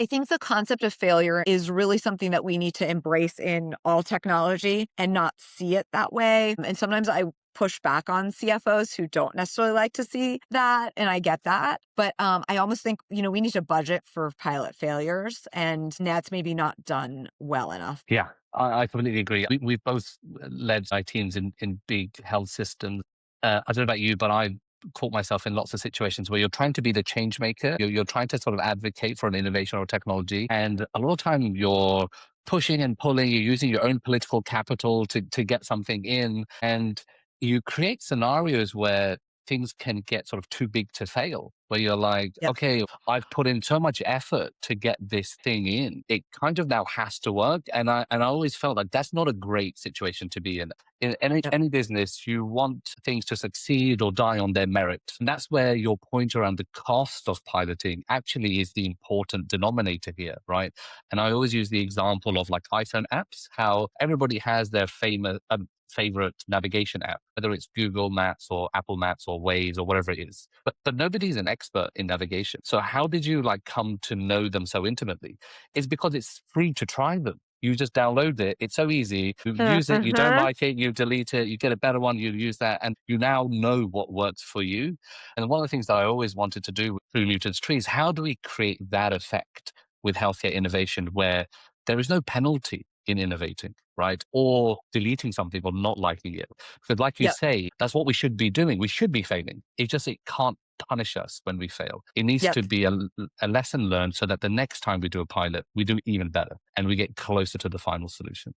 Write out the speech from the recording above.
I think the concept of failure is really something that we need to embrace in all technology and not see it that way. And sometimes I push back on CFOs who don't necessarily like to see that. And I get that. But I almost think, we need to budget for pilot failures, and that's maybe not done well enough. Yeah, I completely agree. We've both led our teams in big health systems. I don't know about you, but I caught myself in lots of situations where you're trying to be the change maker. You're trying to sort of advocate for an innovation or technology. And a lot of time you're pushing and pulling, you're using your own political capital to get something in. And you create scenarios where things can get sort of too big to fail, where you're like, Yep. okay, I've put in so much effort to get this thing in. It kind of now has to work. And I always felt like that's not a great situation to be in. In Yep. any business, you want things to succeed or die on their merit. And that's where your point around the cost of piloting actually is the important denominator here, right? And I always use the example of like iPhone apps, how everybody has their favorite navigation app, whether it's Google Maps or Apple Maps or Waze or whatever it is. But nobody's an expert in navigation. So how did you like come to know them so intimately? It's because it's free to try them. You just download it. It's so easy. You use it. You don't Mhm. like it. You delete it. You get a better one. You use that. And you now know what works for you. And one of the things that I always wanted to do through Newton's Tree is how do we create that effect with healthcare innovation where there is no penalty in innovating, right? Or deleting something or not liking it. Because like you Yep. say, that's what we should be doing. We should be failing. It can't punish us when we fail. It needs Yep. to be a lesson learned so that the next time we do a pilot, we do even better and we get closer to the final solution.